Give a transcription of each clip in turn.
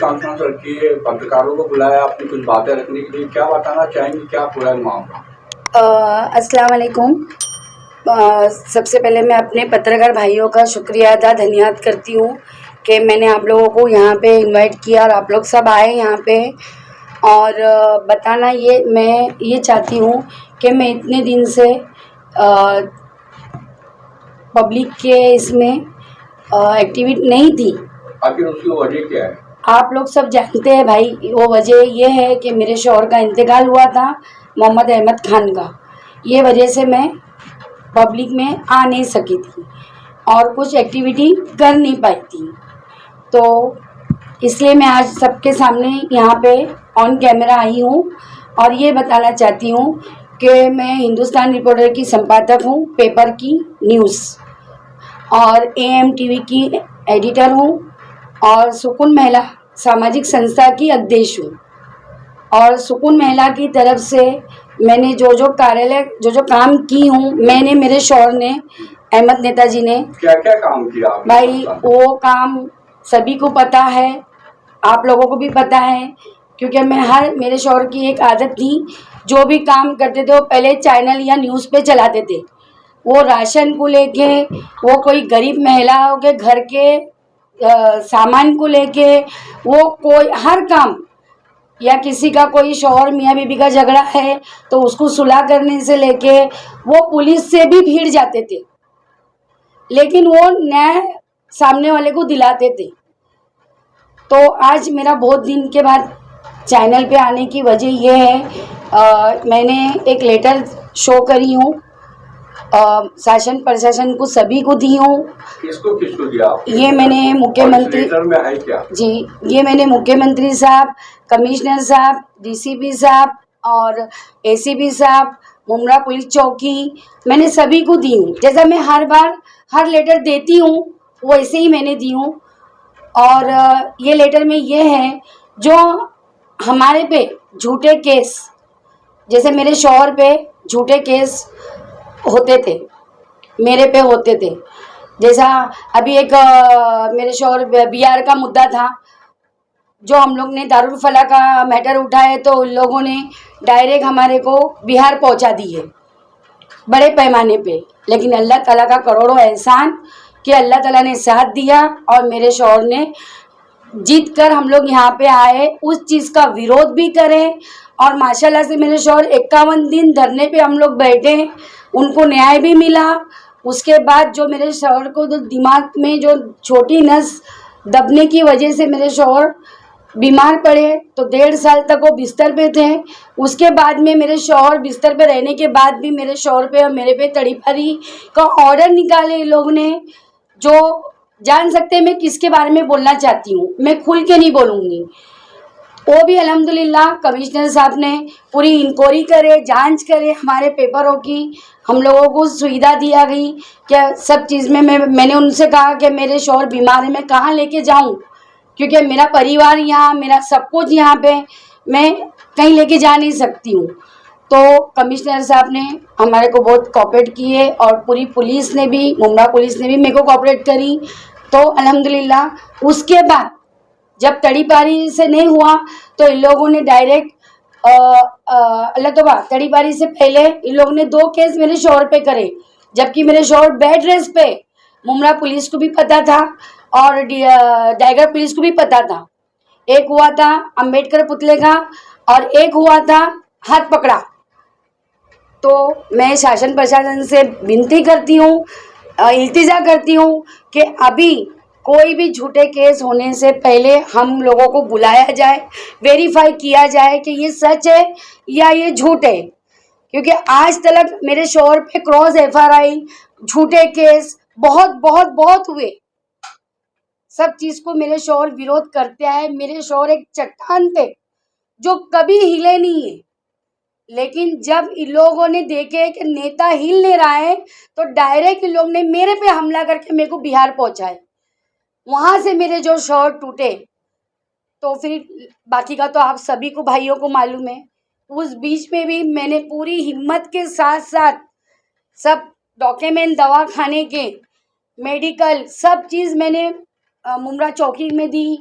Conference रखी है, पत्रकारों को बुलाया अपनी कुछ बातें रखने के लिए, क्या बताना चाहेंगे, क्या पूरा मामला? अस्सलाम वालेकुम। सबसे पहले मैं अपने पत्रकार भाइयों का शुक्रिया अदा धन्यवाद करती हूँ कि मैंने आप लोगों को यहाँ पे इनवाइट किया और आप लोग सब आए यहाँ पे। और बताना मैं ये चाहती हूँ कि मैं इतने दिन से पब्लिक के इसमें एक्टिविट नहीं थी। आखिर उसकी वजह क्या है? आप लोग सब जानते हैं भाई। वो वजह ये है कि मेरे शौहर का इंतकाल हुआ था, मोहम्मद अहमद खान का। ये वजह से मैं पब्लिक में आ नहीं सकी थी और कुछ एक्टिविटी कर नहीं पाई थी, तो इसलिए मैं आज सबके सामने यहाँ पे ऑन कैमरा आई हूँ और ये बताना चाहती हूँ कि मैं हिंदुस्तान रिपोर्टर की संपादक हूँ, पेपर की न्यूज़, और AM TV की एडिटर हूँ और सुकून महिला सामाजिक संस्था की अध्यक्ष हूँ। और सुकून महिला की तरफ से मैंने जो काम की हूँ, मैंने, मेरे शौहर ने, अहमद नेताजी ने क्या क्या काम किया आपने? भाई वो काम सभी को पता है, आप लोगों को भी पता है, क्योंकि मेरे शौहर की एक आदत थी, जो भी काम करते थे वो पहले चैनल या न्यूज़ पे चलाते थे। वो राशन को लेके, वो कोई गरीब महिलाओं के घर के सामान को लेके, वो कोई हर काम, या किसी का कोई शौहर मियाँ बीबी का झगड़ा है तो उसको सुलह करने से लेके वो पुलिस से भी भिड़ जाते थे, लेकिन वो न्याय सामने वाले को दिलाते थे। तो आज मेरा बहुत दिन के बाद चैनल पे आने की वजह ये है, मैंने एक लेटर शो करी हूँ, शासन प्रशासन को सभी को दी हूँ। किसको दिया? ये मैंने मुख्यमंत्री में है क्या? जी, ये मैंने मुख्यमंत्री साहब, कमिश्नर साहब, DCP साहब और ACP साहब, मुमरा पुलिस चौकी, मैंने सभी को दी हूँ। जैसा मैं हर बार हर लेटर देती हूँ वैसे ही मैंने दी हूँ। और ये लेटर में ये है, जो हमारे पे झूठे केस, जैसे मेरे शौहर पे झूठे केस होते थे, मेरे पे होते थे, जैसा अभी एक मेरे शौहर बिहार का मुद्दा था, जो हम लोग ने दारुल फला का मैटर उठाया तो उन लोगों ने डायरेक्ट हमारे को बिहार पहुंचा दी है बड़े पैमाने पे। लेकिन अल्लाह ताला का करोड़ों एहसान कि अल्लाह ताला ने साथ दिया और मेरे शौहर ने जीत कर हम लोग यहाँ पे आए, उस चीज़ का विरोध भी करें। और माशाल्लाह से मेरे शौहर 51 दिन धरने पे हम लोग बैठे, उनको न्याय भी मिला। उसके बाद जो मेरे शौहर को दिमाग में जो छोटी नस दबने की वजह से मेरे शौहर बीमार पड़े, तो 1.5 साल तक वो बिस्तर पे थे। उसके बाद में मेरे शौहर बिस्तर पे रहने के बाद भी मेरे शौहर पे और मेरे पे तड़ीपारी का ऑर्डर निकाले इन लोगों ने। जो जान सकते हैं मैं किसके बारे में बोलना चाहती हूँ, मैं खुल के नहीं बोलूँगी। वो भी अल्हम्दुलिल्लाह कमिश्नर साहब ने पूरी इंक्वायरी करे, जांच करे हमारे पेपरों की, हम लोगों को सुविधा दिया गई। क्या सब चीज़ में मैंने उनसे कहा कि मेरे शौहर बीमार है, मैं कहाँ लेके जाऊँ, क्योंकि मेरा परिवार यहाँ, मेरा सब कुछ यहाँ पे, मैं कहीं लेके जा नहीं सकती हूँ। तो कमिश्नर साहब ने हमारे को बहुत कोऑपरेट किए और पूरी पुलिस ने भी, मुंबई पुलिस ने भी मेरे को कोऑपरेट करी। तो अल्हम्दुलिल्लाह उसके बाद जब तड़ीपारी से नहीं हुआ तो इन लोगों ने डायरेक्ट अल्लाह तौबा, तड़ीपारी से पहले इन लोगों ने 2 केस मेरे शौहर पे करे, जबकि मेरे शौहर बेड रेस्ट पे। मुमरा पुलिस को भी पता था और टाइगर पुलिस को भी पता था। एक हुआ था अंबेडकर पुतले का और एक हुआ था हाथ पकड़ा। तो मैं शासन प्रशासन से विनती करती हूँ, इल्तिजा करती हूँ कि अभी कोई भी झूठे केस होने से पहले हम लोगों को बुलाया जाए, वेरीफाई किया जाए कि ये सच है या ये झूठ है। क्योंकि आज तक मेरे शौहर पे क्रॉस FRI, झूठे केस बहुत बहुत बहुत हुए। सब चीज़ को मेरे शौहर विरोध करते आए। मेरे शौहर एक चट्टान थे जो कभी हिले नहीं है, लेकिन जब इन लोगों ने देखे कि नेता हिल नहीं रहा है तो डायरेक्ट इन लोग ने मेरे पे हमला करके मेरे को बिहार पहुंचाए। वहाँ से मेरे जो शौहर टूटे, तो फिर बाकी का तो आप सभी को भाइयों को मालूम है। उस बीच में भी मैंने पूरी हिम्मत के साथ साथ सब डॉक्यूमेंट, दवा खाने के, मेडिकल, सब चीज़ मैंने मुमरा चौकी में दी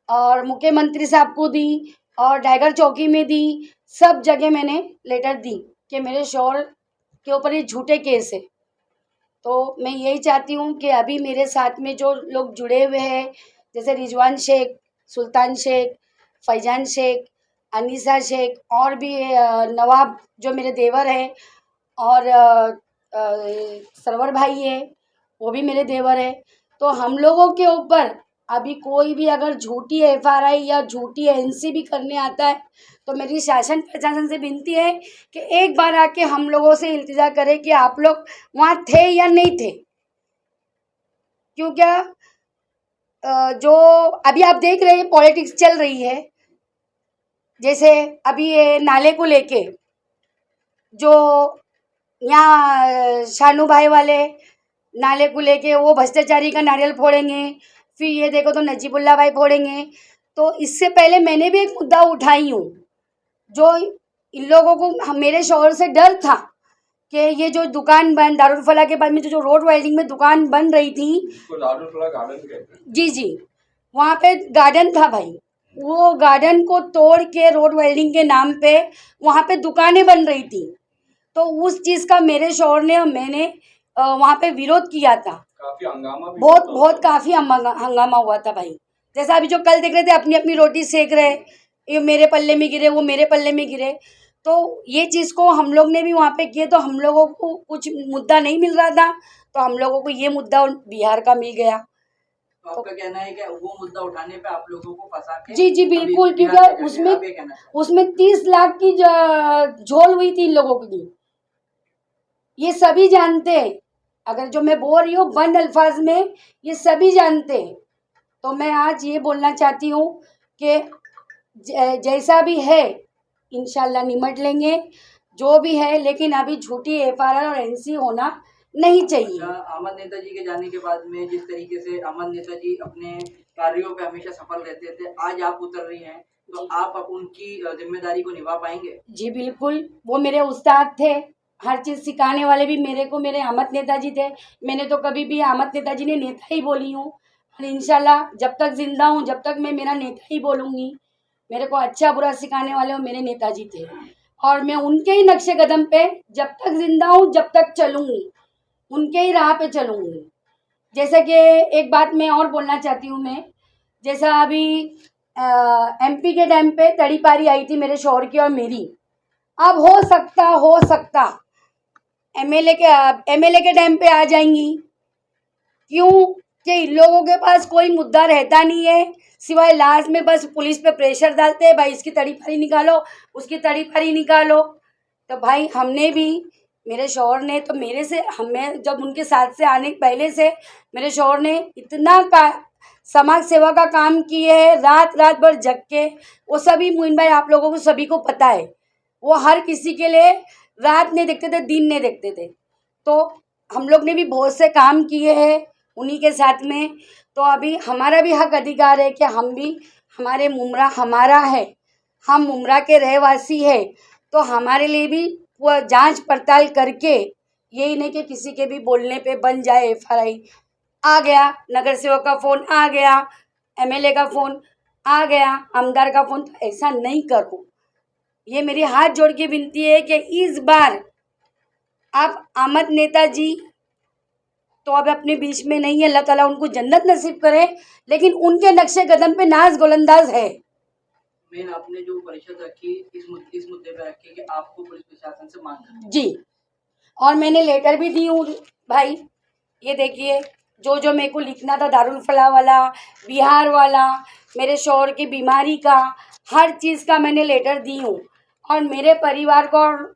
और मुख्यमंत्री साहब को दी और टाइगर चौकी में दी, सब जगह मैंने लेटर दी कि मेरे शौहर के ऊपर ये झूठे केस है। तो मैं यही चाहती हूँ कि अभी मेरे साथ में जो लोग जुड़े हुए हैं, जैसे रिजवान शेख, सुल्तान शेख, फैजान शेख, अनीसा शेख और भी नवाब जो मेरे देवर हैं, और सरवर भाई है, वो भी मेरे देवर है। तो हम लोगों के ऊपर अभी कोई भी अगर झूठी FRI या झूठी NC भी करने आता है तो मेरी शासन प्रशासन से विनती है कि एक बार आके हम लोगों से इल्तिजा करे कि आप लोग वहाँ थे या नहीं थे। क्यों क्या जो अभी आप देख रहे हैं पॉलिटिक्स चल रही है, जैसे अभी ये नाले को लेके जो यहाँ शानू भाई वाले नाले को लेके वो भ्रष्टाचारी का नारियल फोड़ेंगे, फिर ये देखो तो नजीबुल्ला भाई फोड़ेंगे। तो इससे पहले मैंने भी एक मुद्दा उठाई हूँ, जो इन लोगों को मेरे शौहर से डर था कि ये जो दुकान बन दारुल फला के बाद में जो रोड वाइडिंग में दुकान बन रही थी, दारुल फला गार्डन कहते हैं। जी जी, वहाँ पे गार्डन था भाई, वो गार्डन को तोड़ के रोड वेल्डिंग के नाम पे वहाँ पे दुकानें बन रही थी। तो उस चीज़ का मेरे शौहर ने और मैंने वहाँ पे विरोध किया था। काफी हंगामा भी बहुत काफ़ी हंगामा हुआ था भाई। जैसा अभी जो कल देख रहे थे अपनी अपनी रोटी सेक रहे, ये मेरे पल्ले में गिरे, वो मेरे पल्ले में गिरे। तो ये चीज़ को हम लोग ने भी वहाँ पे किए, तो हम लोगों को कुछ मुद्दा नहीं मिल रहा था, तो हम लोगों को ये मुद्दा बिहार का मिल गया। तो आपका कहना है कि वो मुद्दा उठाने पे आप लोगों को फंसा के जी जी बिल्कुल, क्योंकि उसमें 30 लाख की झोल हुई थी इन लोगों की, ये सभी जानते हैं। अगर जो मैं बोल रही हूँ बंद अल्फाज में, ये सभी जानते हैं। तो मैं आज ये बोलना चाहती हूँ कि जैसा भी है इंशाल्लाह निमट लेंगे, जो भी है, लेकिन अभी झूठी FRI और NC होना नहीं चाहिए। अहमद नेताजी के जाने के बाद में जिस तरीके से अहमद नेताजी अपने कार्यों पे हमेशा सफल रहते थे, आज आप उतर रही हैं, तो आप उनकी जिम्मेदारी को निभा पाएंगे? जी बिल्कुल, वो मेरे उस्ताद थे, हर चीज़ सिखाने वाले भी मेरे अहमद नेताजी थे। मैंने तो कभी भी अहमद नेताजी ने नेता ही बोली हूँ, और इंशाल्लाह जब तक जिंदा हूँ, जब तक मैं मेरा नेता ही बोलूँगी। मेरे को अच्छा बुरा सिखाने वाले वो मेरे नेताजी थे, और मैं उनके ही नक्शे कदम पे जब तक जिंदा हूँ जब तक चलूँगी, उनके ही राह पे चलूँगी। जैसे कि एक बात मैं और बोलना चाहती हूँ मैं, जैसा अभी MP के टाइम पे तड़ी पारी आई थी मेरे शौहर की और मेरी। अब हो सकता MLA के टाइम पे आ जाएंगी। क्यों कि इन लोगों के पास कोई मुद्दा रहता नहीं है, सिवाय लास्ट में बस पुलिस पे प्रेशर डालते हैं, भाई इसकी तड़ी पारी निकालो, उसकी तड़ी पारी निकालो। तो भाई हमने भी, मेरे शौहर ने तो मेरे से, हमें जब उनके साथ से आने पहले से मेरे शौहर ने इतना समाज सेवा का काम किए है, रात भर जग के। वो सभी मोइन भाई आप लोगों को सभी को पता है, वो हर किसी के लिए रात नहीं देखते थे, दिन नहीं देखते थे। तो हम लोग ने भी बहुत से काम किए हैं उन्हीं के साथ में। तो अभी हमारा भी हक अधिकार है कि हम भी, हमारे मुमरा हमारा है, हम मुमरा के रहवासी है, तो हमारे लिए भी वो जांच पड़ताल करके, यही नहीं कि किसी के भी बोलने पे बन जाए FRI। आ गया नगर सेवक का फ़ोन, आ गया MLA का फ़ोन, आ गया आमदार का फ़ोन, तो ऐसा नहीं करो। ये मेरी हाथ जोड़ के विनती है कि इस बार आप अहमद नेताजी तो अब अपने बीच में नहीं है, अल्लाह ताला उनको जन्नत नसीब करे, लेकिन उनके नक्शे कदम पे नाज गोलंदाज है। मेन आपने जो परिषद रखी इस मुद्दे पे रखी कि आपको पुलिस प्रशासन से मांग करनी है। जी, और मैंने लेटर भी दी हूँ भाई, ये देखिए जो मेरे को लिखना था, दारुल फला वाला, बिहार वाला, मेरे शौहर की बीमारी का, हर चीज़ का मैंने लेटर दी हूँ। और मेरे परिवार को और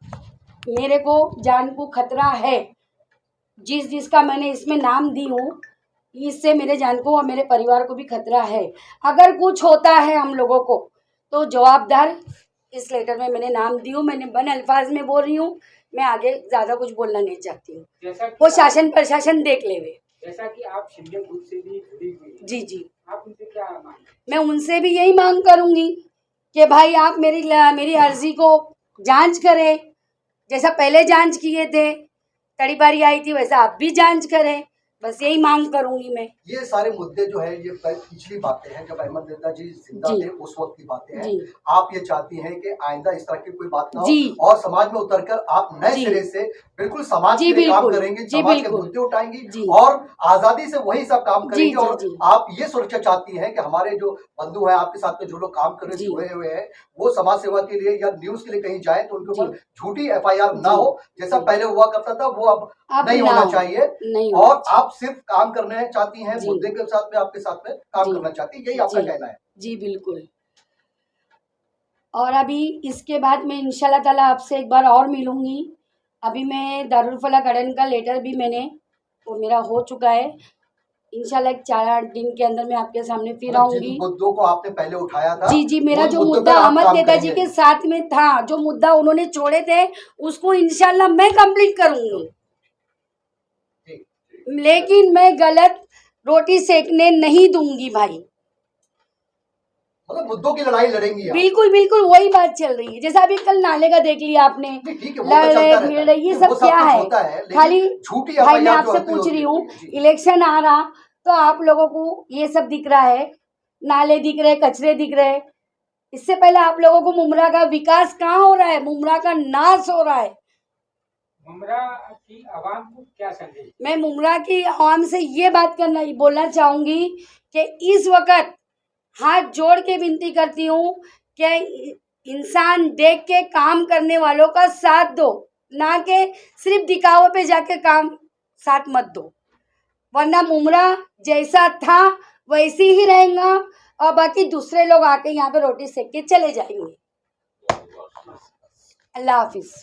मेरे को जान को खतरा है, जिसका मैंने इसमें नाम दी हूँ, इससे मेरे जान को और मेरे परिवार को भी खतरा है। अगर कुछ होता है हम लोगों को तो जवाबदार इस लेटर में मैंने नाम दी हूँ। मैंने बन अल्फाज में बोल रही हूँ, मैं आगे ज़्यादा कुछ बोलना नहीं चाहती हूँ, वो शासन प्रशासन देख लेवे। जैसा कि आप शिंदे ग्रुप से भी जुड़ी हुई हैं, जी आप उनसे क्या मांग? मैं उनसे भी यही मांग करूँगी कि भाई आप मेरी अर्जी को जांच करें, जैसा पहले जांच किए थे, तड़ी पारी आई थी, वैसा आप भी जांच करें। बस यही मांग करूंगी मैं। ये सारे मुद्दे जो है ये पिछली बातें हैं, जब अहमद नेताजी जिंदा जी। थे उस वक्त की बातें हैं। जी। आप ये चाहती हैं कि आइंदा इस तरह की कोई बात ना हो जी। और समाज में उतरकर आप नए जी। सिरे से बिल्कुल समाज जी, के लिए काम बिल्कुल। करेंगी, जी, समाज के बिल्कुल। मुद्दे उठाएंगी जी। और आजादी से वही सब काम करेंगी। जी, और जी। आप ये सुरक्षा चाहती हैं कि हमारे जो बंधु हैं, आपके साथ में जो लोग काम कर रहे जी। जुड़े हुए हैं, वो समाज सेवा के लिए या न्यूज के लिए कहीं जाए तो उनके ऊपर जी। झूठी FIR ना जी। हो, जैसा जी। पहले हुआ करता था वो अब नहीं ना होना हो। चाहिए। नहीं होना और चाहिए। आप सिर्फ काम करना चाहती हैं, जी। मुद्दे के साथ में आपके साथ में काम जी। करना चाहती हैं, यही आपका जी। कहना है। जी बिल्कुल। और अभी इसके बाद मैं इंशाल्लाह ताला आपसे एक बार और मिलूंगी। अभी मैं दारुल फलाह अडन का लेटर भी वो मेरा हो चुका है। इंशाल्लाह 4-8 दिन के अंदर मैं आपके सामने फिर मतलब आऊंगी। जिन मुद्दों को आपने पहले उठाया था, जी मेरा उन जो मुद्दों मुद्दा पर आप अहमद काम नेताजी करेंगे। के साथ में था, जो मुद्दा उन्होंने छोड़े थे, उसको इंशाल्लाह मैं कंप्लीट करूंगी। लेकिन मैं गलत रोटी सेकने नहीं दूंगी भाई। मतलब मुद्दों की लड़ाई लड़ेंगी आप। बिल्कुल बिल्कुल वही बात चल रही है। जैसा अभी कल नाले का देख लिया आपने, नहीं, ठीक है, वो लड़ तो रहे चलता भिड़ रहता रहे, ये है। सब वो क्या कुछ है? होता है, लेकिन खाली झूठी भाई मैं FIR आपसे जो होती पूछ रही हूँ, जी। इलेक्शन आ रहा तो आप लोगों को ये सब दिख रहा है, नाले दिख रहे, कचरे दिख रहे। इससे पहले आप लोगों को मुमरा का विकास कहाँ हो रहा है? मुमरा का नाश हो रहा है। मुमरा की आवाम को क्या संदेश? मैं मुमरा की आवाम से ये बात बोलना चाहूंगी कि इस वक्त हाथ जोड़ के विनती करती हूँ कि इंसान देख के काम करने वालों का साथ दो, ना कि सिर्फ दिखावे पे जाके काम साथ मत दो, वरना मुमरा जैसा था वैसी ही रहेगा और बाकी दूसरे लोग आके यहाँ पे रोटी सेक के चले जाएंगे। अल्लाह हाफिज।